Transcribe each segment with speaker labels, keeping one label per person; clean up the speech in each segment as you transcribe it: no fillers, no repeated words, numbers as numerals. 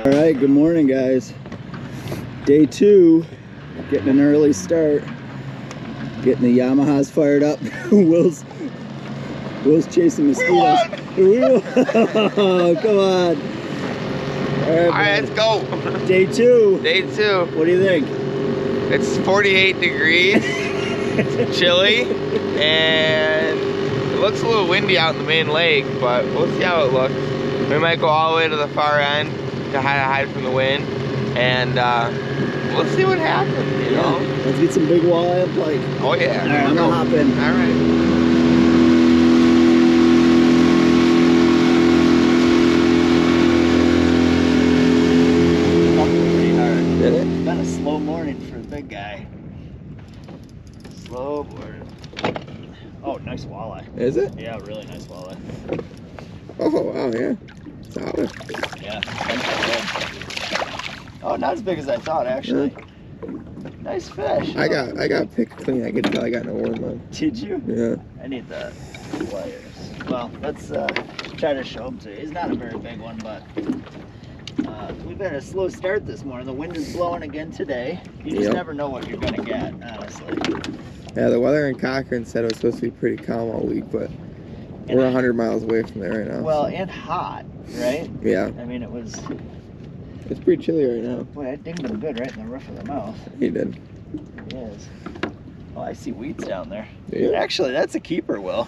Speaker 1: All right, good morning, guys. Day 2, getting an early start. Getting the Yamahas fired up. Will's chasing mosquitoes. Oh, come on. All right,
Speaker 2: let's go.
Speaker 1: Day 2.
Speaker 2: Day 2.
Speaker 1: What do you think?
Speaker 2: It's 48 degrees. It's chilly, and it looks a little windy out in the main lake, but we'll see how it looks. We might go all the way to the far end to hide from the wind, and we'll see what happens, you know?
Speaker 1: Let's get some big walleye and pike.
Speaker 2: Oh yeah.
Speaker 1: All right, I'm gonna hop in.
Speaker 2: All right.
Speaker 1: It's been a slow morning for the big guy. Slow morning. Oh, nice walleye.
Speaker 3: Is it?
Speaker 1: Yeah, really nice walleye.
Speaker 3: Oh, wow, yeah. Solid.
Speaker 1: Yeah. Oh, not as big as I thought, actually. Nice fish.
Speaker 3: I got picked clean. I could tell I got no worm on.
Speaker 1: Did you?
Speaker 3: Yeah.
Speaker 1: I need the pliers. Well, let's try to show him to you. He's not a very big one, but we've had a slow start this morning. The wind is blowing again today. You just never know what you're going to get, honestly.
Speaker 3: Yeah, the weather in Cochrane said it was supposed to be pretty calm all week, but we're 100 miles away from there right now.
Speaker 1: Well, and hot, right?
Speaker 3: Yeah.
Speaker 1: I mean, it's
Speaker 3: pretty chilly right now.
Speaker 1: Boy, I dinged him good right in the roof of the mouth.
Speaker 3: He did.
Speaker 1: He is. Oh, I see weeds down there.
Speaker 3: Yeah.
Speaker 1: Actually, that's a keeper, Will.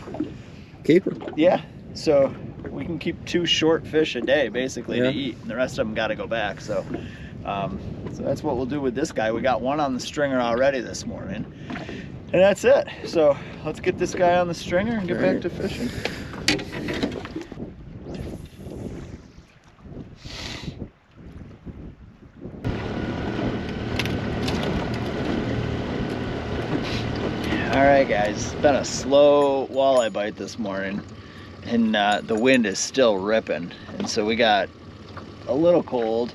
Speaker 3: Keeper.
Speaker 1: Yeah. So we can keep 2 short fish a day, basically, to eat, and the rest of them got to go back. So, so that's what we'll do with this guy. We got one on the stringer already this morning, and that's it. So let's get this guy on the stringer and get back to fishing. All right, guys, it's been a slow walleye bite this morning, and the wind is still ripping, and so we got a little cold.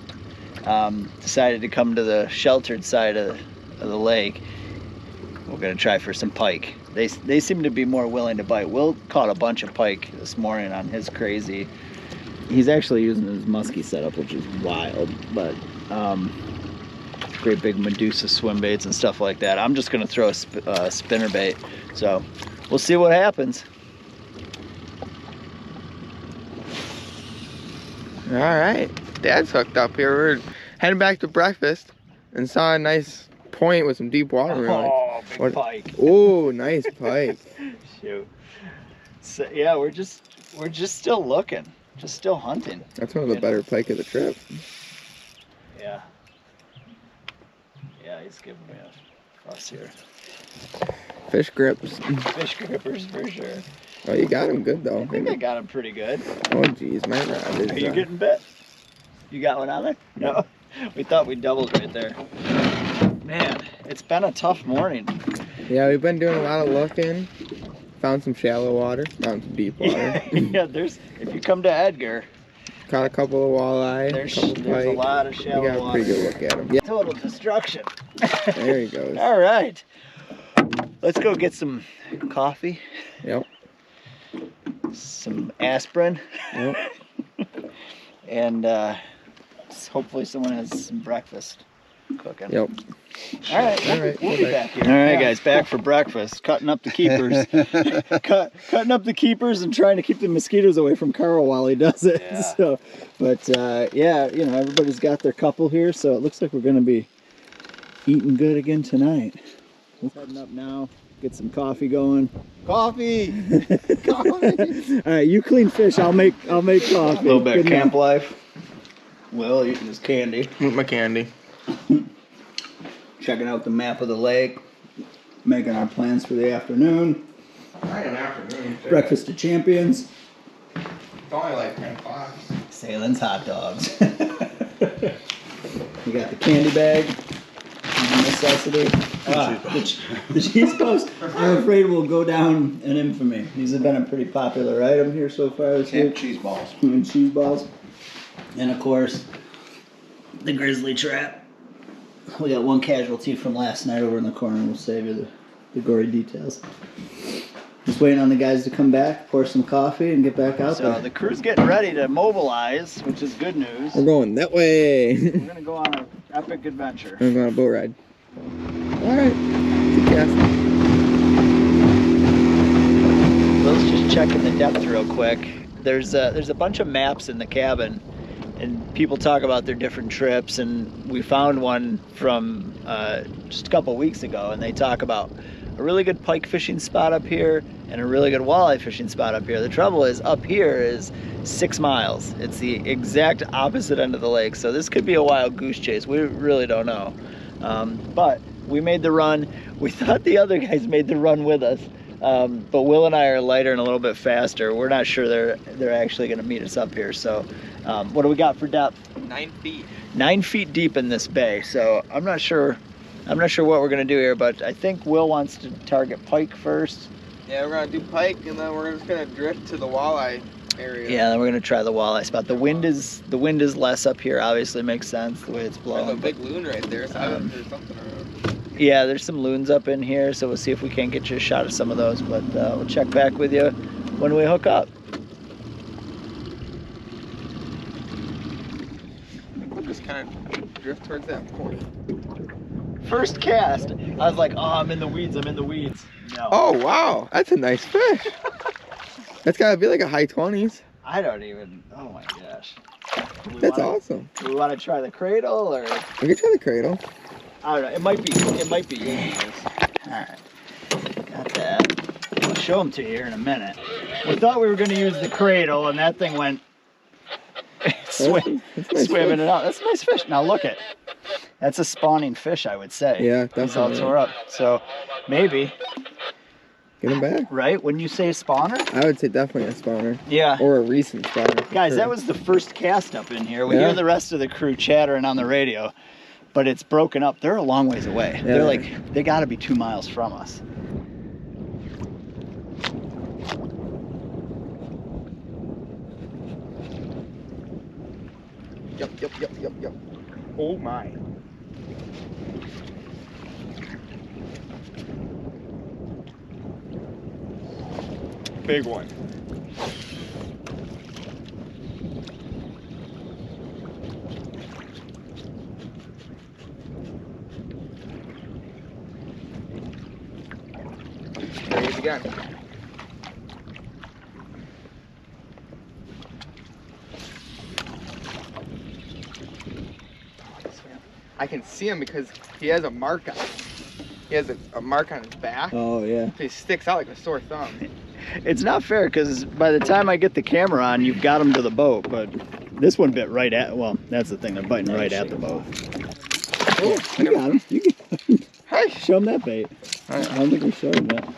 Speaker 1: Decided to come to the sheltered side of the lake. We're gonna try for some pike. They seem to be more willing to bite. Will caught a bunch of pike this morning on his crazy. He's actually using his musky setup, which is wild, but great big Medusa swim baits and stuff like that. I'm just gonna throw a spinner bait, so we'll see what happens.
Speaker 3: All right. Dad's hooked up here. We're heading back to breakfast and saw a nice point with some deep water.
Speaker 1: Oh, big pike.
Speaker 3: Oh, nice pike.
Speaker 1: Shoot. So, yeah, we're just still looking, just still hunting.
Speaker 3: That's one of the better pike of the trip.
Speaker 1: Yeah. Yeah, he's giving me a fuss here.
Speaker 3: Fish grips.
Speaker 1: Fish grippers for sure.
Speaker 3: Oh, you got him good though.
Speaker 1: I think I got him pretty good.
Speaker 3: Oh, geez, my rod is.
Speaker 1: Are you getting bit? You got one on there? No. We thought we doubled right there. Man, it's been a tough morning.
Speaker 3: Yeah, we've been doing a lot of looking. Found some shallow water, found some deep water.
Speaker 1: Yeah, if you come to Edgar,
Speaker 3: caught a couple of walleye.
Speaker 1: There's a lot of shallow water.
Speaker 3: We got a pretty good look at them. Yeah.
Speaker 1: Total destruction.
Speaker 3: There he goes.
Speaker 1: All right. Let's go get some coffee.
Speaker 3: Yep.
Speaker 1: Some aspirin.
Speaker 3: Yep.
Speaker 1: And hopefully someone has some breakfast cooking.
Speaker 3: Yep.
Speaker 1: All right, we'll be back here. All right, guys, back for breakfast. Cutting up the keepers. Cutting up the keepers and trying to keep the mosquitoes away from Carl while he does it. Yeah. So, but yeah, you know, everybody's got their couple here, so it looks like we're going to be eating good again tonight. We're heading up now. Get some coffee going.
Speaker 3: Coffee.
Speaker 1: Coffee. All right, you clean fish. I'll make coffee.
Speaker 2: A little bit of camp life. Will eating his candy.
Speaker 3: With my candy.
Speaker 1: Checking out the map of the lake. Making our plans for the afternoon.
Speaker 3: Right, an afternoon.
Speaker 1: Breakfast of champions.
Speaker 3: It's only like 10 o'clock.
Speaker 1: Salem's hot dogs. We got the candy bag. Necessity. The cheese post, I'm afraid, will go down in infamy. These have been a pretty popular item here so far this week.
Speaker 2: Cheese balls.
Speaker 1: And cheese balls. And of course, the grizzly trap. We got one casualty from last night over in the corner. We'll save you the gory details. Just waiting on the guys to come back, pour some coffee, and get back out there. So the crew's getting ready to mobilize, which is good news.
Speaker 3: We're going that way.
Speaker 1: We're gonna go on an epic adventure.
Speaker 3: We're going on a boat ride. All right. Keep casting.
Speaker 1: Let's just checking the depth real quick. There's a bunch of maps in the cabin, and people talk about their different trips, and we found one from just a couple weeks ago, and they talk about a really good pike fishing spot up here and a really good walleye fishing spot up here. The trouble is, up here is 6 miles. It's the exact opposite end of the lake, so this could be a wild goose chase. We really don't know. But we made the run. We thought the other guys made the run with us, but Will and I are lighter and a little bit faster. We're not sure they're actually going to meet us up here. So what do we got for depth?
Speaker 2: 9 feet.
Speaker 1: 9 feet deep in this bay. So I'm not sure what we're going to do here, but I think Will wants to target pike first.
Speaker 3: Yeah, we're going to do pike, and then we're just going to drift to the walleye area.
Speaker 1: Yeah, then we're going to try the walleye spot. The wind is less up here. Obviously makes sense the way it's blowing.
Speaker 3: There's a big loon right there, so I bet there's something around.
Speaker 1: Yeah, there's some loons up in here, so we'll see if we can't get you a shot of some of those, but we'll check back with you when we hook up.
Speaker 3: We'll just kind of drift towards that point.
Speaker 1: First cast, I was like, oh, I'm in the weeds. No.
Speaker 3: Oh, wow. That's a nice fish. That's got to be like a high 20s.
Speaker 1: I don't even, oh my gosh.
Speaker 3: That's awesome.
Speaker 1: Do we want to try the cradle, or?
Speaker 3: We can try the cradle.
Speaker 1: I don't know, it might be easy. All right, got that. I'll show them to you here in a minute. We thought we were going to use the cradle, and that thing went swimming it out. That's a nice fish. Now look it. That's a spawning fish, I would say.
Speaker 3: Yeah,
Speaker 1: definitely. He's all tore up. So maybe.
Speaker 3: Get him back.
Speaker 1: Right? Wouldn't you say a spawner?
Speaker 3: I would say definitely a spawner.
Speaker 1: Yeah.
Speaker 3: Or a recent spawner.
Speaker 1: Guys, sure. That was the first cast up in here. We hear the rest of the crew chattering on the radio, but it's broken up. They're a long ways away. Yeah, they got to be 2 miles from us.
Speaker 3: Yep. Oh my. Big one. There he is again. I can see him because he has a mark on him. He has a mark on his back.
Speaker 1: Oh, yeah.
Speaker 3: He sticks out like a sore thumb.
Speaker 1: It's not fair because by the time I get the camera on, you've got him to the boat, but this one bit right at, well, that's the thing, they're biting right at the boat. Oh, you got him. You got him.
Speaker 3: Hey.
Speaker 1: Show him that bait. I don't think we showed him that.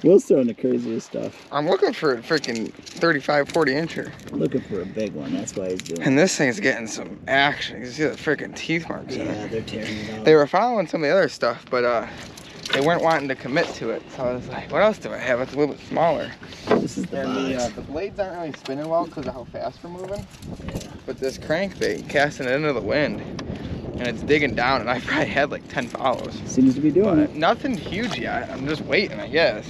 Speaker 1: Will's throwing the craziest stuff.
Speaker 3: I'm looking for a freaking 35, 40 incher.
Speaker 1: Looking for a big one, that's why he's doing it.
Speaker 3: And this thing's getting some action. You see the freaking teeth marks in it.
Speaker 1: Yeah, they're tearing it out.
Speaker 3: They were following some of the other stuff, but they weren't wanting to commit to it. So I was like, what else do I have? It's a little bit smaller.
Speaker 1: This is the
Speaker 3: And the blades aren't really spinning well because of how fast we're moving. Yeah. But this crankbait casting it into the wind, and it's digging down, and I probably had like 10 follows.
Speaker 1: Seems to be doing it.
Speaker 3: Nothing huge yet. I'm just waiting, I guess.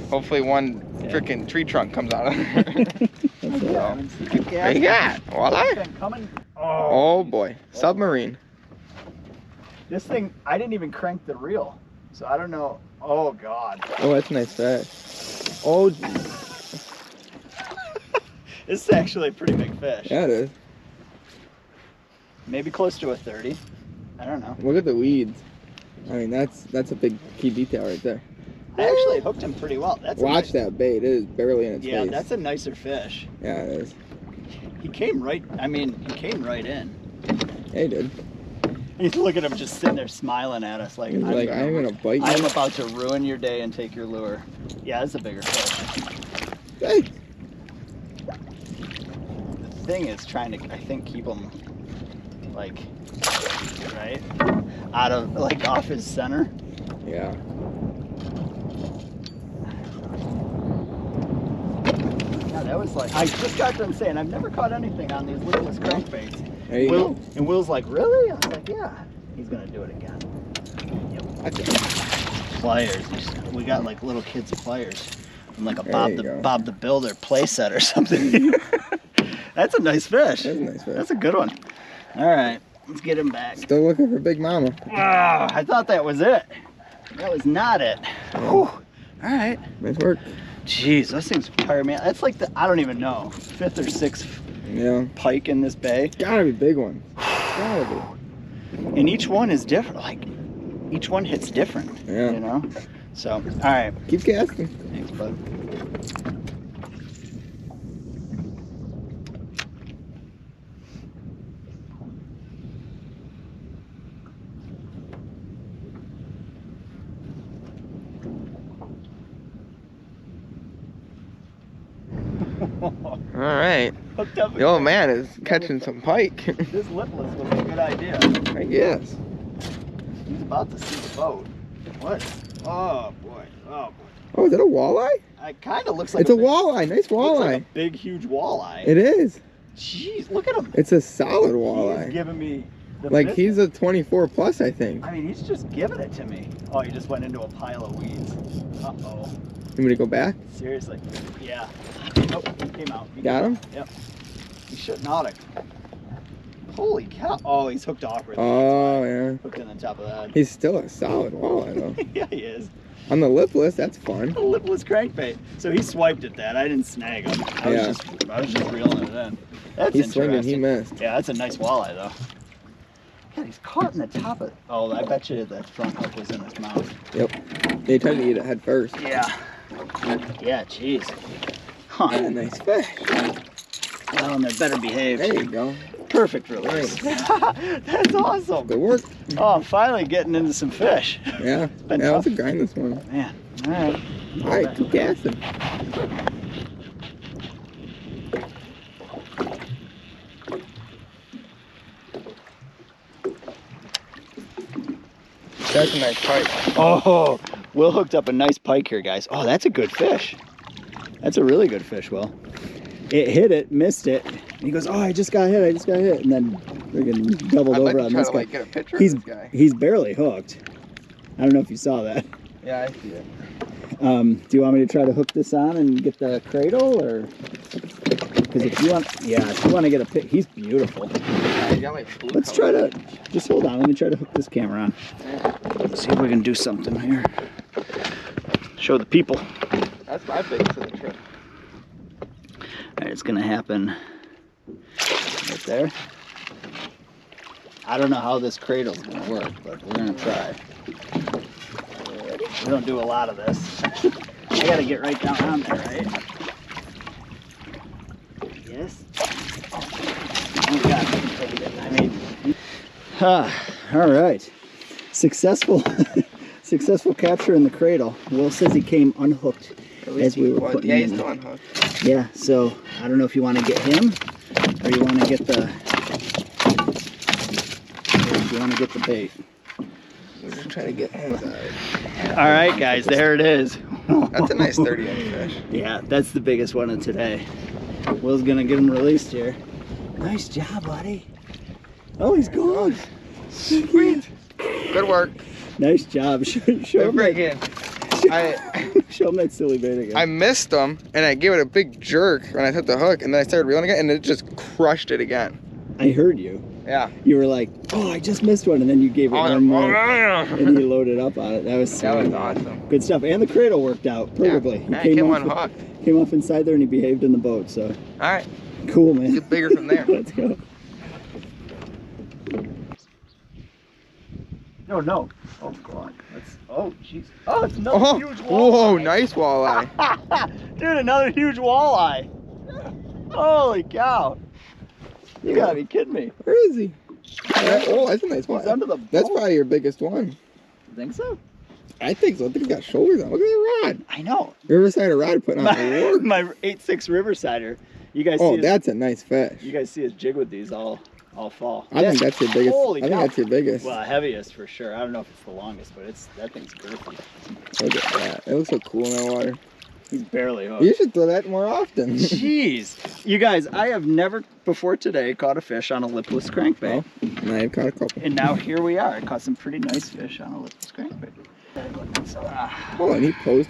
Speaker 3: Hopefully one freaking tree trunk comes out of there. What you got? Walleye? Oh boy, submarine.
Speaker 1: This thing, I didn't even crank the reel, so I don't know. Oh God.
Speaker 3: Oh, that's a nice fish. Oh,
Speaker 1: this is actually a pretty big fish.
Speaker 3: Yeah, it is.
Speaker 1: Maybe close to a 30. I don't know.
Speaker 3: Look at the weeds. I mean, that's a big key detail right there.
Speaker 1: I actually hooked him pretty well.
Speaker 3: Watch that bait. It is barely in its face.
Speaker 1: Yeah, that's a nicer fish.
Speaker 3: Yeah, it is.
Speaker 1: He came right, he came right in.
Speaker 3: Yeah, he did.
Speaker 1: You look at him just sitting there smiling at us like,
Speaker 3: I'm gonna bite you.
Speaker 1: I'm about to ruin your day and take your lure. Yeah, that's a bigger fish.
Speaker 3: Hey.
Speaker 1: The thing is trying to, I think, keep him like, right? Out of, like, off his center.
Speaker 3: Yeah.
Speaker 1: That was like, I just got done saying, I've never caught anything on these littlest crankbaits.
Speaker 3: There you go.
Speaker 1: And Will's like, really? I was like, yeah. He's gonna do it again. Yep. Pliers. We got like little kids' pliers. in like a
Speaker 3: There you go.
Speaker 1: Bob the Builder play set or something. That's a nice fish.
Speaker 3: That's a nice fish.
Speaker 1: That's a good one. All right, let's get him back.
Speaker 3: Still looking for Big Mama.
Speaker 1: Ah, I thought that was it. That was not it. Whew. All right.
Speaker 3: Nice work.
Speaker 1: Jeez, those things fire me. That's like the, I don't even know, 5th or 6th
Speaker 3: Yeah.
Speaker 1: pike in this bay.
Speaker 3: Gotta be big ones. Gotta be.
Speaker 1: And each one is different. Like, each one hits different.
Speaker 3: Yeah.
Speaker 1: You know? So, all right.
Speaker 3: Keep casting.
Speaker 1: Thanks, bud.
Speaker 2: All right.
Speaker 1: Hooked up
Speaker 2: The old man is catching some pike.
Speaker 1: This lipless was a good idea.
Speaker 3: I guess.
Speaker 1: He's about to see the boat. What? Oh boy. Oh boy.
Speaker 3: Oh, is that a walleye?
Speaker 1: It kind of looks like
Speaker 3: It's a walleye. Nice
Speaker 1: looks
Speaker 3: walleye.
Speaker 1: like a big, huge walleye.
Speaker 3: It is.
Speaker 1: Jeez, look at him.
Speaker 3: It's a solid
Speaker 1: He's
Speaker 3: walleye.
Speaker 1: giving me the
Speaker 3: Like
Speaker 1: business.
Speaker 3: he's a 24 plus, I think.
Speaker 1: I mean, he's just giving it to me. Oh, he just went into a pile of weeds. Uh-oh.
Speaker 3: You want me to go back?
Speaker 1: Seriously. Yeah. Oh, he came out. He
Speaker 3: Got
Speaker 1: came
Speaker 3: him?
Speaker 1: out. Yep. He's shitnotic. Holy cow. Oh, he's hooked awkwardly.
Speaker 3: Oh, yeah.
Speaker 1: Hooked in the top of that.
Speaker 3: He's still a solid walleye, though.
Speaker 1: Yeah, he is.
Speaker 3: On the lipless, that's fun.
Speaker 1: A lipless crankbait. So he swiped at that. I didn't snag him. I was just reeling it in. That's
Speaker 3: He's swinging, he
Speaker 1: interesting.
Speaker 3: missed.
Speaker 1: Yeah, that's a nice walleye though. God, he's caught in the top of. Oh, I bet you that front hook was in his mouth.
Speaker 3: Yep. They tried to eat it head first.
Speaker 1: Yeah. Yeah, jeez. Huh.
Speaker 3: And a nice fish.
Speaker 1: Well, and they're better behaved.
Speaker 3: There you go.
Speaker 1: Perfect release. That's awesome.
Speaker 3: Good work.
Speaker 1: Oh, I'm finally getting into some fish.
Speaker 3: Yeah.
Speaker 1: Been
Speaker 3: Yeah,
Speaker 1: tough.
Speaker 3: let's grind this one.
Speaker 1: Man. All right.
Speaker 3: All right, keep casting. That's a nice pike.
Speaker 1: Oh, Will hooked up a nice pike here, guys. Oh, that's a good fish. That's a really good fish, Will. It hit it, missed it. And he goes, oh, I just got hit, And then friggin' doubled
Speaker 3: I'd like
Speaker 1: over
Speaker 3: to
Speaker 1: on
Speaker 3: try
Speaker 1: this
Speaker 3: to
Speaker 1: guy.
Speaker 3: like get a picture
Speaker 1: He's,
Speaker 3: of this guy.
Speaker 1: he's barely hooked. I don't know if you saw that.
Speaker 3: Yeah, I see it.
Speaker 1: Do you want me to try to hook this on and get the cradle, or? Because if you want to get a pic, he's beautiful.
Speaker 3: Yeah, you got like blue
Speaker 1: Let's
Speaker 3: color.
Speaker 1: try to, just hold on, let me try to hook this camera on. Let's see if we can do something here. Show the people.
Speaker 3: That's my biggest of the trip.
Speaker 1: Alright, it's gonna happen right there. I don't know how this cradle's gonna work, but we're gonna try. We don't do a lot of this. I gotta get right down on there, right? Yes. Oh God, I mean, all right. Successful, successful capture in the cradle. Will says he came unhooked as we were putting
Speaker 3: Yeah,
Speaker 1: him
Speaker 3: he's
Speaker 1: in.
Speaker 3: still unhooked.
Speaker 1: Yeah, so I don't know if you want to get him or you want to get the bait.
Speaker 3: We're just trying to get him inside.
Speaker 1: All right, guys, there it is.
Speaker 3: That's a nice 30-inch fish.
Speaker 1: Yeah, that's the biggest one of today. Will's gonna get him released here. Nice job, buddy. Oh, he's gone.
Speaker 3: Sweet. Good work.
Speaker 1: Nice job. Show him
Speaker 3: Friggin'.
Speaker 1: show him that silly bait again.
Speaker 3: I missed him, and I gave it a big jerk when I took the hook, and then I started reeling again, and it just crushed it again.
Speaker 1: I heard you.
Speaker 3: Yeah.
Speaker 1: You were like, oh, I just missed one, and then you gave it one more, and you loaded up on it. That was sweet.
Speaker 3: That was awesome.
Speaker 1: Good stuff. And the cradle worked out perfectly.
Speaker 3: Yeah, I came
Speaker 1: off,
Speaker 3: unhooked.
Speaker 1: came off inside there, and he behaved in the boat. So
Speaker 3: All right.
Speaker 1: cool, man.
Speaker 3: Get bigger from there.
Speaker 1: Let's go. No, no. Oh, God. Oh, jeez. Oh, it's another huge walleye.
Speaker 3: Whoa, nice walleye.
Speaker 1: Dude, another huge walleye. Holy cow. You gotta be kidding me.
Speaker 3: Where is he? Oh, that's a nice one.
Speaker 1: He's under the boat.
Speaker 3: That's probably your biggest one.
Speaker 1: You think so?
Speaker 3: I think so. I think he's got shoulders on. Look at the rod.
Speaker 1: I know.
Speaker 3: Riverside rod putting on the work.
Speaker 1: My 8.6 Riversider. You guys see
Speaker 3: Oh,
Speaker 1: his,
Speaker 3: that's a nice fish.
Speaker 1: you guys see us jig with these all fall.
Speaker 3: I think that's your biggest.
Speaker 1: Holy
Speaker 3: I think
Speaker 1: cow.
Speaker 3: that's your biggest.
Speaker 1: Well, heaviest for sure. I don't know if it's the longest, but that thing's girthy.
Speaker 3: Look at that. It looks so cool in that water.
Speaker 1: He's barely hooked.
Speaker 3: You should throw that more often.
Speaker 1: Jeez. You guys, I have never before today caught a fish on a lipless crankbait.
Speaker 3: Oh, I've caught a couple.
Speaker 1: And now here we are. I caught some pretty nice fish on a lipless crankbait.
Speaker 3: Hold on, he posed.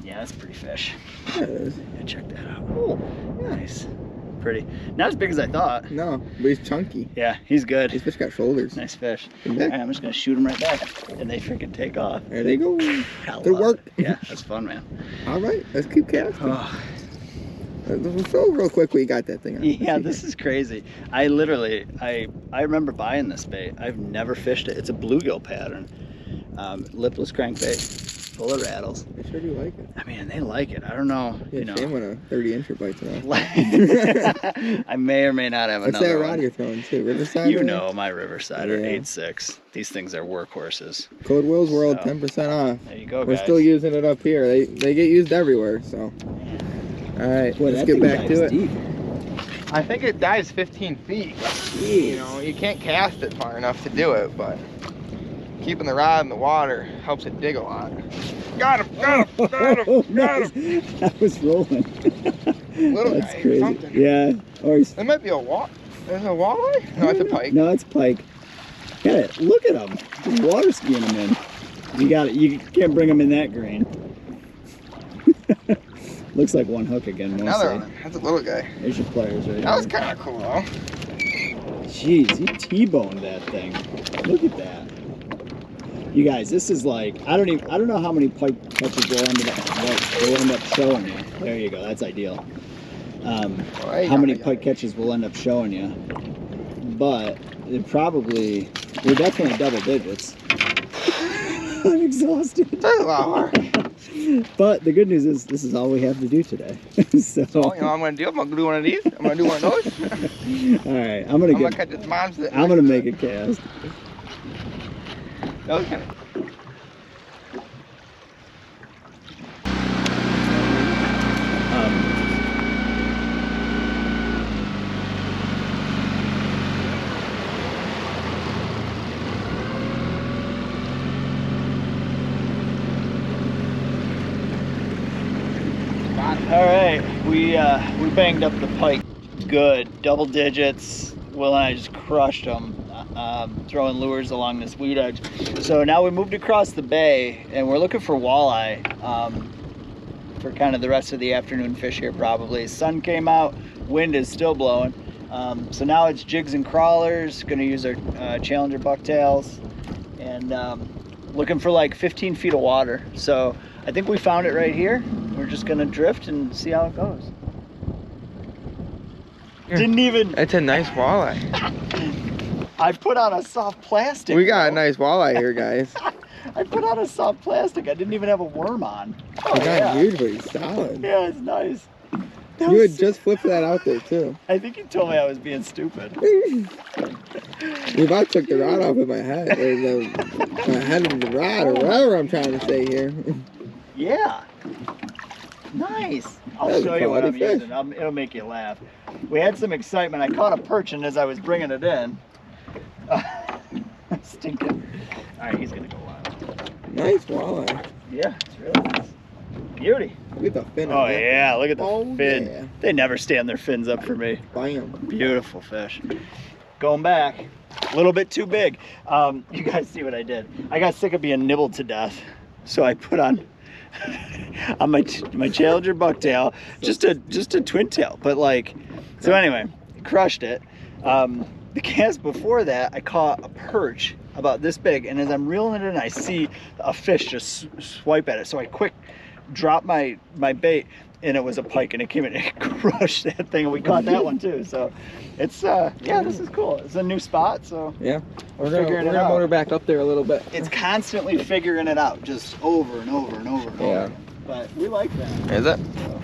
Speaker 1: Yeah, that's a pretty fish.
Speaker 3: There it is.
Speaker 1: Yeah, check that out. Oh, nice. Pretty. Not as big as I thought.
Speaker 3: No, but he's chunky.
Speaker 1: Yeah, he's good.
Speaker 3: This fish got shoulders.
Speaker 1: Nice fish.
Speaker 3: Come
Speaker 1: All
Speaker 3: back.
Speaker 1: right, I'm just gonna shoot him right back, and they freaking take off.
Speaker 3: There they go.
Speaker 1: I
Speaker 3: Good
Speaker 1: love
Speaker 3: work.
Speaker 1: it. Yeah, that's fun, man.
Speaker 3: All right, let's keep casting.
Speaker 1: Oh,
Speaker 3: So real quick, we got that thing on.
Speaker 1: yeah, this is crazy. I literally, I remember buying this bait. I've never fished it. It's a bluegill pattern, lipless crankbait, full of rattles.
Speaker 3: I sure do like it.
Speaker 1: I mean, they like it. I don't know.
Speaker 3: Yeah,
Speaker 1: You know,
Speaker 3: shame when a 30-incher bites it off.
Speaker 1: I may or may not have
Speaker 3: What's
Speaker 1: another
Speaker 3: that rod
Speaker 1: one.
Speaker 3: you're throwing too? Riverside?
Speaker 1: You
Speaker 3: or-
Speaker 1: know my Riverside or
Speaker 3: Yeah.
Speaker 1: 8.6. These things are workhorses.
Speaker 3: Code Willsworld,
Speaker 1: So,
Speaker 3: 10% off.
Speaker 1: There you go,
Speaker 3: We're
Speaker 1: guys.
Speaker 3: still using it up here. They get used everywhere, so. All right,
Speaker 1: Boy,
Speaker 3: let's
Speaker 1: that
Speaker 3: get
Speaker 1: thing
Speaker 3: back to
Speaker 1: dives
Speaker 3: it.
Speaker 1: deep.
Speaker 3: I think it dives 15 feet. You know, you can't cast it far enough to do it, but keeping the rod in the water helps it dig a lot. Got him! Got him! Got him! Got him!
Speaker 1: That was rolling.
Speaker 3: Little
Speaker 1: That's
Speaker 3: guy or
Speaker 1: crazy.
Speaker 3: something.
Speaker 1: Yeah. Or he's,
Speaker 3: That might be a There's a walleye? No, it's a pike.
Speaker 1: no, it's pike. Yeah, look at him. Just water skiing him in. You got it. You can't bring him in that green. Looks like one hook again. Mostly.
Speaker 3: Another one. That's a little guy.
Speaker 1: There's your players right
Speaker 3: That was
Speaker 1: there.
Speaker 3: kind of cool, though.
Speaker 1: Jeez, he T-boned that thing. Look at that. You guys, this is like I don't know how many pike catches will end up showing you. There you go. That's ideal. How many pike catches will end up showing you? But we're definitely double digits. I'm exhausted.
Speaker 3: That's a lot hard.
Speaker 1: But the good news is this is all we have to do today. So,
Speaker 3: So, you know what I'm going to do? I'm going to do one of these. I'm going to do one of those.
Speaker 1: all right,
Speaker 3: I'm going to catch this monster.
Speaker 1: I'm gonna make a cast.
Speaker 3: That was kind of...
Speaker 1: All right, we banged up the pike good, double digits. Will and I just crushed them, throwing lures along this weed edge. So now we moved across the bay and we're looking for walleye for kind of the rest of the afternoon fish here probably. Sun came out, wind is still blowing. So now it's jigs and crawlers, gonna use our Challenger bucktails and looking for like 15 feet of water. So I think we found it right here. We're just gonna drift and see how it goes. Didn't even...
Speaker 3: It's a nice walleye.
Speaker 1: I put on a soft plastic.
Speaker 3: We got a
Speaker 1: bro.
Speaker 3: nice walleye here, guys.
Speaker 1: I put on a soft plastic. I didn't even have a worm on. Oh,
Speaker 3: He's not
Speaker 1: yeah.
Speaker 3: huge, but he's solid.
Speaker 1: Yeah, it's nice. That
Speaker 3: You
Speaker 1: was
Speaker 3: had just flipped that out there, too.
Speaker 1: I think you told me I was being stupid.
Speaker 3: You about took the rod off of my head. Or my head of the rod, or whatever I'm trying to say here.
Speaker 1: Yeah. Nice. I'll
Speaker 3: That was
Speaker 1: show
Speaker 3: a
Speaker 1: you what I'm
Speaker 3: quality fish.
Speaker 1: using. It'll make you laugh. We had some excitement. I caught a perch, and as I was bringing it in, stinking. All right, he's gonna go wild.
Speaker 3: Nice walleye.
Speaker 1: Yeah, it's really nice. Beauty.
Speaker 3: Look at the fin.
Speaker 1: Oh
Speaker 3: on that.
Speaker 1: yeah, look at the
Speaker 3: Oh,
Speaker 1: fin.
Speaker 3: yeah.
Speaker 1: They never stand their fins up for me.
Speaker 3: Bam.
Speaker 1: Beautiful fish. Going back, a little bit too big. You guys see what I did? I got sick of being nibbled to death, so I put on my Challenger bucktail, just a twin tail. But like, so anyway, crushed it. The cast before that, I caught a perch about this big, and as I'm reeling it in, I see a fish just swipe at it. So I quick drop my bait, and it was a pike, and it came in and it crushed that thing, and we caught that one too. So it's yeah, this is cool. It's a new spot, so
Speaker 3: Yeah. We're
Speaker 1: figuring it
Speaker 3: gonna
Speaker 1: out.
Speaker 3: motor back up there a little bit.
Speaker 1: it's constantly figuring it out, just over and over and over and
Speaker 3: Yeah.
Speaker 1: over. But we like that.
Speaker 3: Is it?
Speaker 1: So,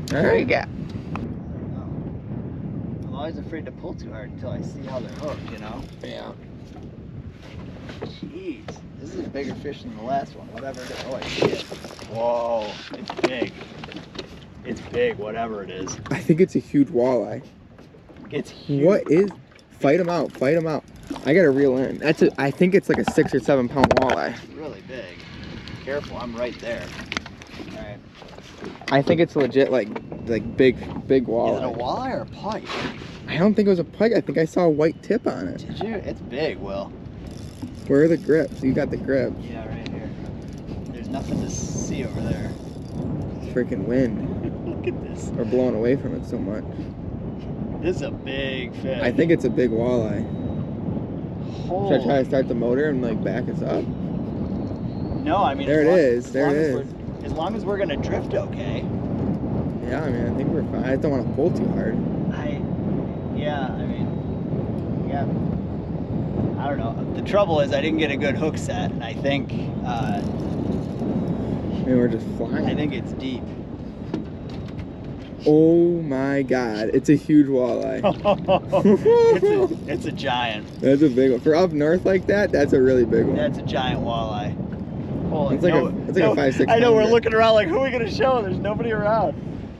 Speaker 3: There you go.
Speaker 1: I'm always afraid to pull too hard until I see how they're hooked, you know?
Speaker 3: Yeah.
Speaker 1: Jeez, this is a bigger fish than the last one, whatever it is. Oh, shit. Whoa, it's big. It's big, whatever it is.
Speaker 3: I think it's a huge walleye.
Speaker 1: It's huge.
Speaker 3: What is? Fight him out. Fight him out. I gotta reel in. I think it's like a 6 or 7 pound walleye.
Speaker 1: It's really big. Careful, I'm right there. All right.
Speaker 3: I think it's legit like big
Speaker 1: Is it a
Speaker 3: walleye.
Speaker 1: walleye or a pike?
Speaker 3: I don't think it was a pike. I think I saw a white tip on it.
Speaker 1: Did you? It's big, Will.
Speaker 3: Where are the grips? You got the grips.
Speaker 1: Yeah, right here. There's nothing to see over there.
Speaker 3: Freaking wind.
Speaker 1: Look at this.
Speaker 3: We're blowing away from it so much.
Speaker 1: This is a big fish.
Speaker 3: I think it's a big walleye. Should I try to start the motor and like back us up?
Speaker 1: No, I mean,
Speaker 3: There it is. There it is.
Speaker 1: As long as we're gonna drift okay.
Speaker 3: Yeah, I mean, I think we're fine. I just don't want to pull too hard.
Speaker 1: Yeah, I mean, yeah. I don't know. The trouble is I didn't get a good hook set, and I think
Speaker 3: Maybe we're just flying.
Speaker 1: I think it's deep.
Speaker 3: Oh my God, it's a huge walleye.
Speaker 1: it's a giant.
Speaker 3: That's a big one. For up north like that, that's a really big one.
Speaker 1: That's a giant walleye. Holy,
Speaker 3: It's like a 5-6
Speaker 1: I know, we're
Speaker 3: pounder.
Speaker 1: looking around like, who are we gonna show? There's nobody around.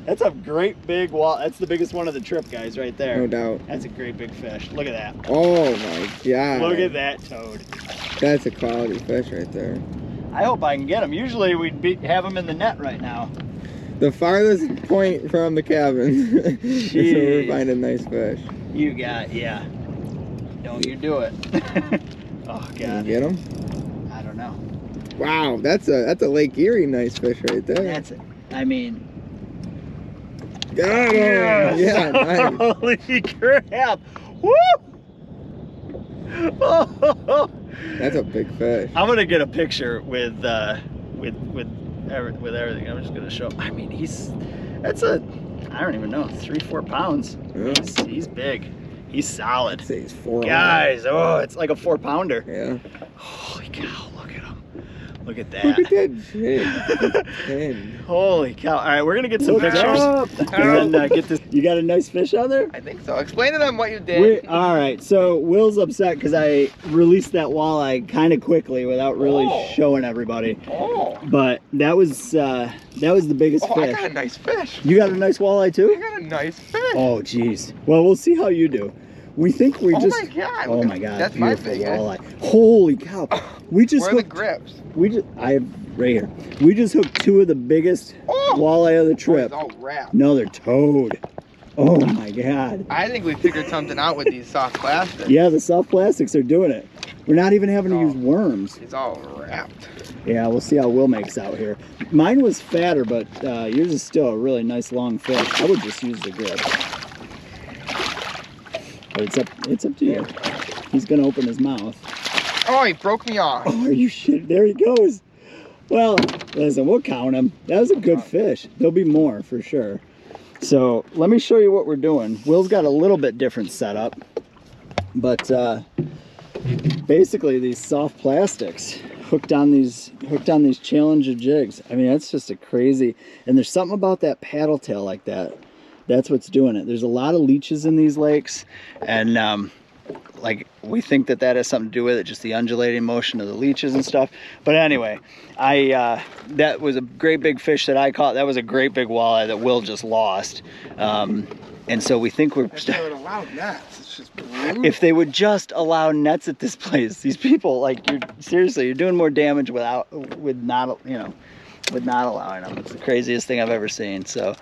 Speaker 1: That's a great big wall. That's the biggest one of the trip, guys, right there.
Speaker 3: No doubt.
Speaker 1: That's a great big fish. Look at that.
Speaker 3: Oh my God.
Speaker 1: Look at that toad.
Speaker 3: That's a quality fish right there.
Speaker 1: I hope I can get him. Usually we'd have him in the net right now.
Speaker 3: The farthest point from the cabin is where we're finding nice fish.
Speaker 1: You got, yeah. Don't you do it. Oh
Speaker 3: Can you
Speaker 1: God.
Speaker 3: get them?
Speaker 1: I don't know.
Speaker 3: Wow, that's a Lake Erie nice fish right there.
Speaker 1: That's it. I mean.
Speaker 3: Got him! Yeah, nice.
Speaker 1: Holy crap! Woo!
Speaker 3: That's a big fish.
Speaker 1: I'm gonna get a picture with everything. I'm just gonna show. I mean, that's a, I don't even know, 3-4 pounds.
Speaker 3: Yeah.
Speaker 1: He's big. He's solid.
Speaker 3: I'd say he's 4.
Speaker 1: Guys, oh, it's like a 4-pounder.
Speaker 3: Yeah.
Speaker 1: Holy cow! Look at him. Look at that.
Speaker 3: Look at that jig.
Speaker 1: Holy cow! All right, we're gonna get some
Speaker 3: Look
Speaker 1: pictures
Speaker 3: up.
Speaker 1: and then get this. You got a nice fish on there?
Speaker 3: I think so. Explain to them what you did.
Speaker 1: All right, so Will's upset because I released that walleye kind of quickly without really showing everybody.
Speaker 3: Oh.
Speaker 1: But that was the biggest
Speaker 3: Oh, I
Speaker 1: fish.
Speaker 3: got a nice fish.
Speaker 1: You got a nice walleye
Speaker 3: I
Speaker 1: too?
Speaker 3: got a nice fish.
Speaker 1: Oh, jeez. Well, we'll see how you do. We think we just.
Speaker 3: Oh my God.
Speaker 1: Oh
Speaker 3: look
Speaker 1: my
Speaker 3: at-
Speaker 1: God!
Speaker 3: That's my
Speaker 1: beautiful
Speaker 3: thing.
Speaker 1: walleye. Holy cow! We just
Speaker 3: Where are the
Speaker 1: hooked.
Speaker 3: grips?
Speaker 1: I have right here. We just hooked 2 of the biggest walleye of the trip.
Speaker 3: Oh, it's all wrapped.
Speaker 1: No, they're toad. Oh my God.
Speaker 3: I think we figured something out with these soft plastics.
Speaker 1: Yeah, the soft plastics are doing it. We're not even having to use worms.
Speaker 3: It's all wrapped.
Speaker 1: Yeah, we'll see how Will makes out here. Mine was fatter, but yours is still a really nice long fish. I would just use the grip. But it's up to you. He's gonna open his mouth.
Speaker 3: Oh, he broke me off.
Speaker 1: Oh, are you shit? There he goes. Well, listen, we'll count him. That was a good fish. There'll be more for sure. So let me show you what we're doing. Will's got a little bit different setup, but basically these soft plastics hooked on these Challenger jigs. I mean, that's just a crazy. And there's something about that paddle tail like that. That's what's doing it. There's a lot of leeches in these lakes, and like we think that has something to do with it, just the undulating motion of the leeches and stuff. But anyway, that was a great big fish that I caught. That was a great big walleye that Will just lost. And so we think we're.
Speaker 3: If they would allow nets, it's just brutal.
Speaker 1: If they would just allow nets at this place, these people, like, you're doing more damage with not allowing them. It's the craziest thing I've ever seen. So,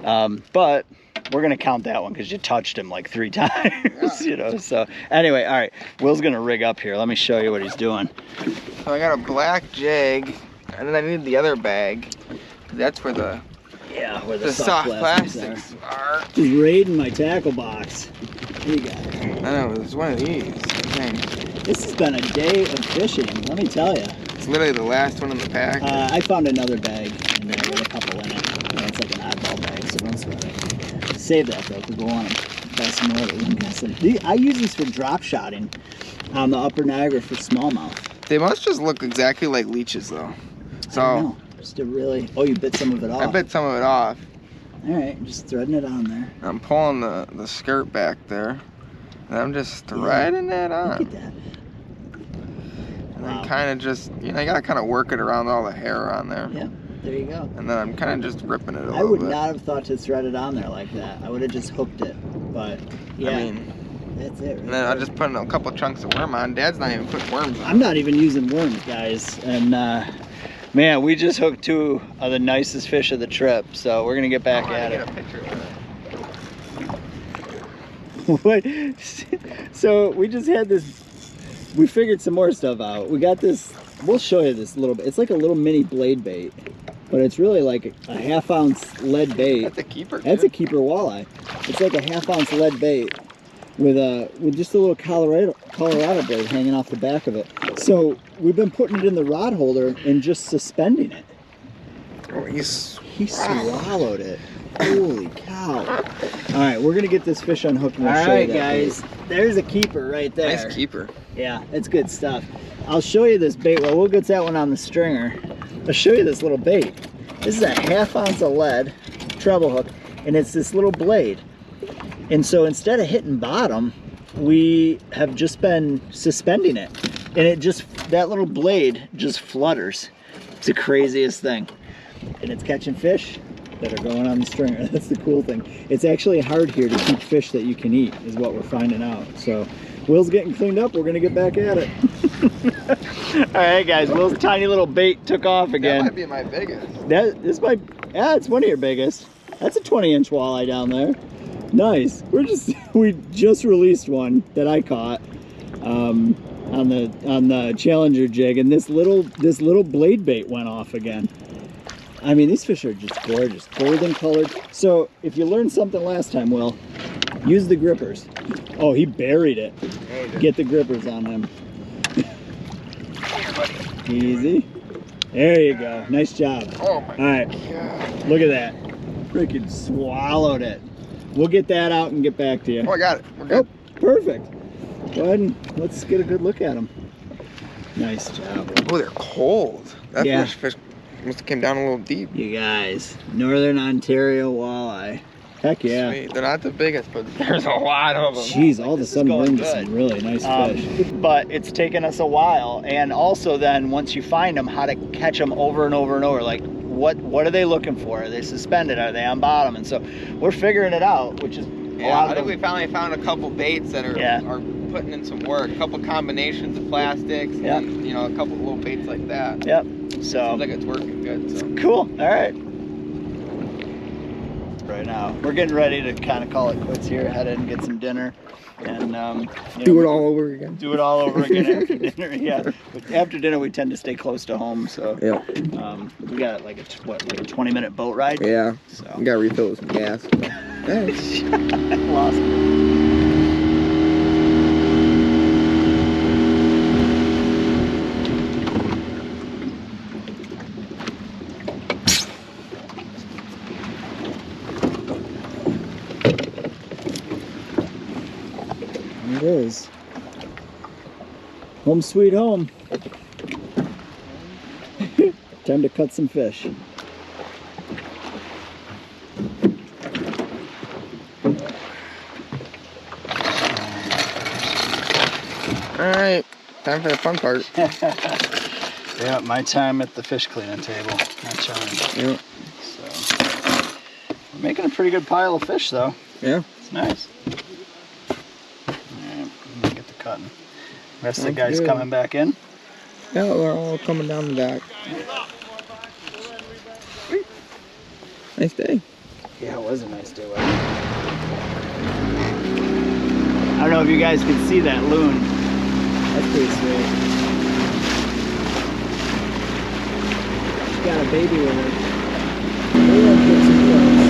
Speaker 1: but we're gonna count that one because you touched him like 3 times, you know. So anyway, all right, Will's gonna rig up here. Let me show you what he's doing.
Speaker 3: So I got a black jig, and then I need the other bag. That's where the
Speaker 1: Where the
Speaker 3: soft
Speaker 1: plastics
Speaker 3: plastics are.
Speaker 1: Just raiding my tackle box. What do you got?
Speaker 3: I know, there's one of these, I think.
Speaker 1: This has been a day of fishing, let me tell you.
Speaker 3: It's literally the last one in the pack.
Speaker 1: I found another bag in there with a couple in it. It's like an oddball bag, so don't sweat it. Save that though, because we'll want to buy some more of it. I use these for drop shotting on the Upper Niagara for smallmouth.
Speaker 3: They must just look exactly like leeches though.
Speaker 1: I don't
Speaker 3: So
Speaker 1: know. Just to really. Oh, you bit some of it off.
Speaker 3: I bit some of it off.
Speaker 1: All right, just threading it on there.
Speaker 3: I'm pulling the skirt back there. And I'm just threading that on.
Speaker 1: Look at that.
Speaker 3: And then kind of just, you gotta kind of work it around all the hair on there.
Speaker 1: Yeah, there you go.
Speaker 3: And then I'm kind of just ripping it a little
Speaker 1: I would
Speaker 3: bit.
Speaker 1: not have thought to thread it on there like that. I would have just hooked it. But yeah,
Speaker 3: I mean,
Speaker 1: that's it. Right
Speaker 3: and then I'll
Speaker 1: there.
Speaker 3: just put a couple chunks of worm on. Dad's not even putting worms on.
Speaker 1: I'm not even using worms, guys. And man, we just hooked 2 of the nicest fish of the trip. So we're gonna get back at
Speaker 3: Get
Speaker 1: it.
Speaker 3: a picture of it.
Speaker 1: What? So we just had this. We figured some more stuff out. We got this. We'll show you this a little bit. It's like a little mini blade bait. but it's really like a ½ ounce lead bait.
Speaker 3: That's a keeper.
Speaker 1: That's a keeper walleye. It's like a ½ ounce lead bait with just a little Colorado blade hanging off the back of it. So we've been putting it in the rod holder and just suspending it.
Speaker 3: Oh,
Speaker 1: He swallowed it. Holy cow. All right, we're gonna get this fish unhooked and we'll show you that. All right, guys, there's a keeper right there.
Speaker 3: Nice keeper.
Speaker 1: Yeah, it's good stuff. I'll show you this bait. Well, we'll get that one on the stringer. I'll show you this little bait. This is a ½ ounce of lead treble hook, and it's this little blade. And so instead of hitting bottom, we have just been suspending it. And that little blade just flutters. It's the craziest thing. And it's catching fish that are going on the stringer. That's the cool thing. It's actually hard here to keep fish that you can eat, is what we're finding out. So Will's getting cleaned up. We're gonna get back at it. All right, guys, Will's tiny little bait took off again.
Speaker 3: That might be my biggest.
Speaker 1: Yeah, it's one of your biggest. That's a 20-inch walleye down there. Nice. We just released one that I caught on the Challenger jig, and this little blade bait went off again. I mean, these fish are just gorgeous, golden colored. So if you learned something last time, Will, use the grippers. Oh, he buried it. Get the grippers on him. Easy. There you go. Nice job.
Speaker 3: Oh my
Speaker 1: God. Look at that. Freaking swallowed it. We'll get that out and get back to you.
Speaker 3: Oh, I got it. We're good.
Speaker 1: Oh, perfect. Go ahead and let's get a good look at them. Nice job.
Speaker 3: Oh, they're cold. That fish must have came down a little deep.
Speaker 1: You guys, Northern Ontario walleye. Heck yeah.
Speaker 3: Sweet. They're not the biggest, but there's a lot of them.
Speaker 1: Jeez, all of a sudden we're into some really nice fish. But it's taken us a while, and also then once you find them, how to catch them over and over and over. Like, what are they looking for? Are they suspended? Are they on bottom? And so we're figuring it out, which is
Speaker 3: I think we finally found a couple baits that are putting in some work. A couple combinations of plastics, and a couple little baits like that.
Speaker 1: Yep. So
Speaker 3: seems like it's working good. So.
Speaker 1: Cool. All right. Right now we're getting ready to kind of call it quits here, head in and get some dinner, and
Speaker 3: do it all over again.
Speaker 1: Do it all over again after dinner. Yeah, but after dinner we tend to stay close to home, so we got like a 20-minute boat ride.
Speaker 3: Yeah,
Speaker 1: so
Speaker 3: we gotta refill with some gas.
Speaker 1: Lost it. It is. Home sweet home. Time to cut some fish.
Speaker 3: Alright, time for the fun part.
Speaker 1: Yeah, my time at the fish cleaning table. My challenge.
Speaker 3: Yep.
Speaker 1: So, we're making a pretty good pile of fish though.
Speaker 3: Yeah.
Speaker 1: It's nice. Get the cutting. Rest of the guys coming back in?
Speaker 3: Yeah, they're all coming down the dock. Nice day.
Speaker 1: Yeah, it was a nice day. I don't know if you guys can see that loon. That's pretty sweet. She's got a baby with her. Maybe I'll put some clothes.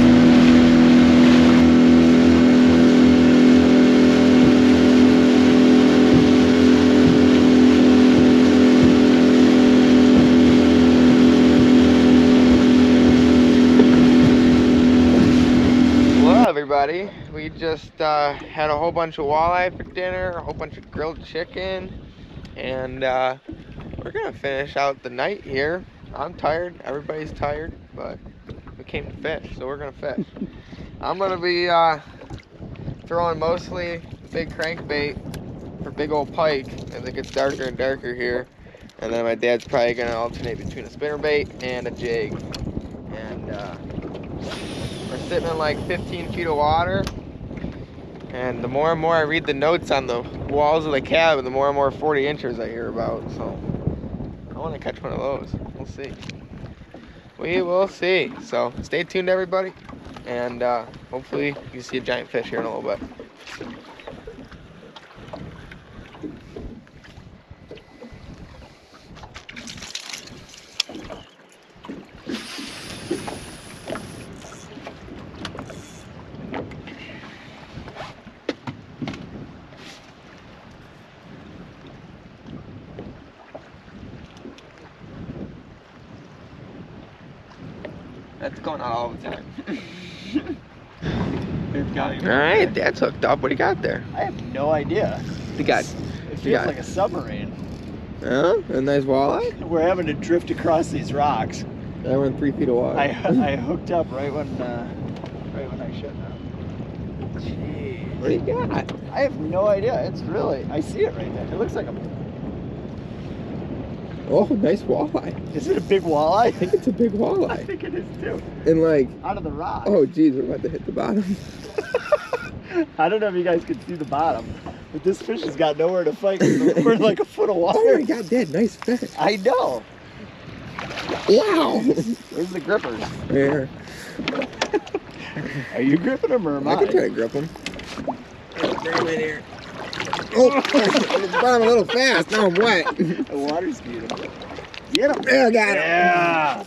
Speaker 3: Everybody, we just had a whole bunch of walleye for dinner, a whole bunch of grilled chicken, and we're gonna finish out the night here. I'm tired, everybody's tired, but we came to fish, so we're gonna fish. I'm gonna be throwing mostly big crankbait for big old pike as it gets darker and darker here, and then my dad's probably gonna alternate between a spinnerbait and a jig. And we're sitting in like 15 feet of water, and the more and more I read the notes on the walls of the cabin, the more and more 40 inchers I hear about. So I want to catch one of those. We'll see. We will see. So stay tuned, everybody, and hopefully you see a giant fish here in a little bit.
Speaker 2: That's going on all the time. Alright, Dad's hooked up. What do you got there?
Speaker 1: I have no idea.
Speaker 2: You got,
Speaker 1: It feels like a submarine.
Speaker 2: a nice walleye?
Speaker 1: We're having to drift across these rocks.
Speaker 2: I went 3 feet of water.
Speaker 1: I hooked up right when I shut down. Jeez.
Speaker 2: What do you got?
Speaker 1: I have no idea. It's really, I see it right there. It looks like a,
Speaker 2: Oh, nice walleye.
Speaker 1: is it a big walleye?
Speaker 2: I think it's a big
Speaker 1: I
Speaker 2: walleye.
Speaker 1: think it is too.
Speaker 2: And like,
Speaker 1: Out of the rock.
Speaker 2: oh geez, we're about to hit the bottom.
Speaker 1: I don't know if you guys can see the bottom, but this fish has got nowhere to fight because we're in like a foot of water.
Speaker 2: Oh my god, Dad, nice fish.
Speaker 1: I know.
Speaker 2: Wow.
Speaker 1: Where's the grippers?
Speaker 2: Here.
Speaker 1: Are you gripping them or am
Speaker 2: I can try to grip him. Bring him in here. Oh, I brought him a little fast. Now I'm wet.
Speaker 1: The water's beautiful. Get him.
Speaker 2: There, I got him.
Speaker 1: Yeah.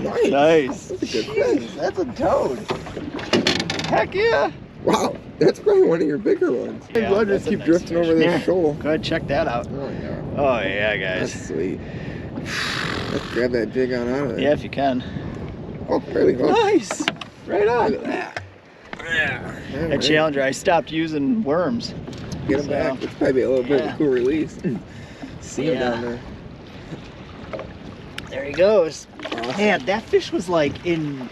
Speaker 2: Nice.
Speaker 1: Nice.
Speaker 2: That's a good
Speaker 1: Jeez,
Speaker 2: fish.
Speaker 1: that's a toad. Heck yeah.
Speaker 2: Wow, that's probably one of your bigger ones.
Speaker 1: Yeah,
Speaker 2: I'm glad
Speaker 1: that's
Speaker 2: just
Speaker 1: a
Speaker 2: keep
Speaker 1: nice
Speaker 2: drifting
Speaker 1: fish.
Speaker 2: over this
Speaker 1: Yeah.
Speaker 2: shoal.
Speaker 1: Go ahead, check that out.
Speaker 2: Oh yeah.
Speaker 1: Oh yeah, guys.
Speaker 2: That's sweet. Let's grab that jig on out of there.
Speaker 1: Yeah, if you can.
Speaker 2: Oh, fairly well.
Speaker 1: Nice. Right on.
Speaker 2: Look at that. Yeah.
Speaker 1: A Challenger, I stopped using worms.
Speaker 2: Get him
Speaker 1: So,
Speaker 2: back. It's probably a little bit of
Speaker 1: yeah.
Speaker 2: a cool release. See him
Speaker 1: Yeah.
Speaker 2: down there.
Speaker 1: There he goes.
Speaker 2: Awesome.
Speaker 1: Man, that fish was like in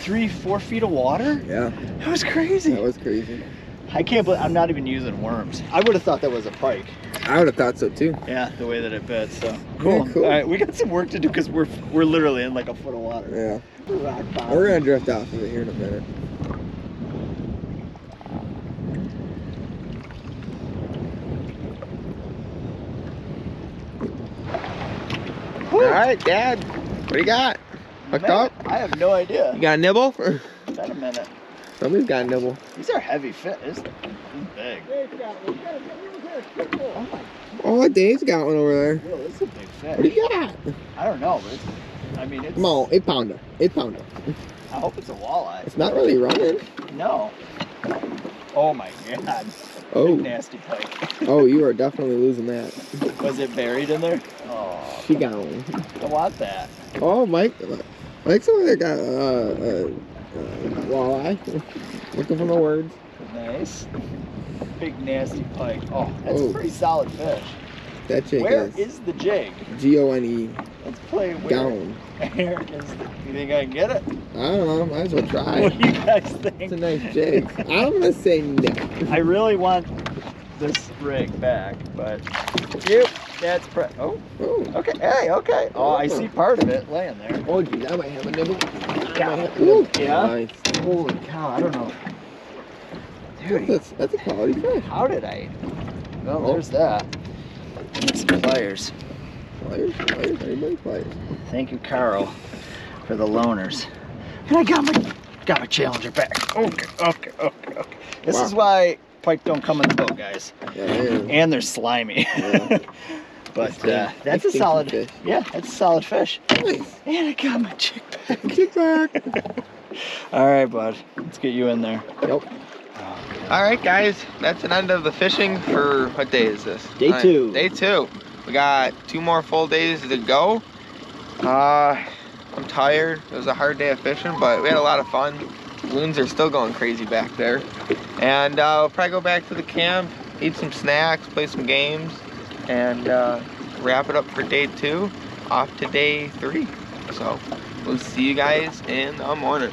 Speaker 1: 3-4 feet of water.
Speaker 2: Yeah,
Speaker 1: That was crazy.
Speaker 2: that was crazy.
Speaker 1: I can't believe I'm not even using worms. I would have thought that was a pike.
Speaker 2: I would have thought so too.
Speaker 1: Yeah, the way that it bit. So cool.
Speaker 2: cool.
Speaker 1: All right, we got some work to do because we're literally in like a foot of water.
Speaker 2: Yeah.
Speaker 1: Rock bottom.
Speaker 2: We're gonna drift off of it here in a minute.
Speaker 1: Whew.
Speaker 2: All right, Dad. What do you got? Hooked
Speaker 1: Man,
Speaker 2: up?
Speaker 1: I have no idea.
Speaker 2: You got a nibble?
Speaker 1: Wait a minute.
Speaker 2: Somebody's got a nibble.
Speaker 1: These are heavy fish. This is big. Oh my,
Speaker 2: Oh, Dave's got one over there.
Speaker 1: whoa, this is a big fish.
Speaker 2: What do you got?
Speaker 1: I don't know, but I mean, it's.
Speaker 2: Come on, 8 pounder. 8 pounder.
Speaker 1: I hope it's a walleye.
Speaker 2: It's not really running.
Speaker 1: No. Oh my god.
Speaker 2: Oh,
Speaker 1: Nasty pike.
Speaker 2: oh, you are definitely losing that.
Speaker 1: Was it buried in there? Oh,
Speaker 2: She got one.
Speaker 1: I want that.
Speaker 2: Oh, Mike's over there got walleye. Looking for my words.
Speaker 1: Nice. Big nasty pike. Oh, that's
Speaker 2: Oh.
Speaker 1: a pretty solid fish.
Speaker 2: That jig
Speaker 1: Where
Speaker 2: is
Speaker 1: is the jig?
Speaker 2: G-O-N-E
Speaker 1: Let's play where.
Speaker 2: down.
Speaker 1: Where is the, you think I can get it?
Speaker 2: I don't know. Might as well try.
Speaker 1: What do you guys
Speaker 2: It's a
Speaker 1: think?
Speaker 2: nice jig. I'm gonna say no.
Speaker 1: I really want this rig back, but you, that's oh,
Speaker 2: Oh,
Speaker 1: okay, hey, okay. Oh, I see part of it laying there.
Speaker 2: oh, geez, I might have a nibble.
Speaker 1: Ooh,
Speaker 2: Yeah.
Speaker 1: yeah.
Speaker 2: Nice.
Speaker 1: Holy cow, I don't know. Dude,
Speaker 2: That's a quality fish.
Speaker 1: how did I? Well,
Speaker 2: Oh.
Speaker 1: there's that. And some pliers.
Speaker 2: Pliers, everybody pliers.
Speaker 1: Thank you, Carl, for the loaners. And I got my Challenger back. Okay. This
Speaker 2: Wow.
Speaker 1: is why pike don't come in the boat, guys.
Speaker 2: Yeah, yeah.
Speaker 1: And they're slimy.
Speaker 2: Yeah.
Speaker 1: But
Speaker 2: Nice
Speaker 1: that's a
Speaker 2: stinky
Speaker 1: solid
Speaker 2: fish.
Speaker 1: Yeah, that's a solid fish.
Speaker 2: Nice.
Speaker 1: And I got my chick back.
Speaker 2: Jig back.
Speaker 1: All right, bud. Let's get you in there.
Speaker 2: Nope. All right, guys, that's an end of the fishing for, what day is this?
Speaker 1: Day 2.
Speaker 2: Day 2. We got 2 more full days to go. I'm tired. It was a hard day of fishing, but we had a lot of fun. Loons are still going crazy back there. And we'll probably go back to the camp, eat some snacks, play some games, and wrap it up for day 2, off to day 3. So we'll see you guys in the morning.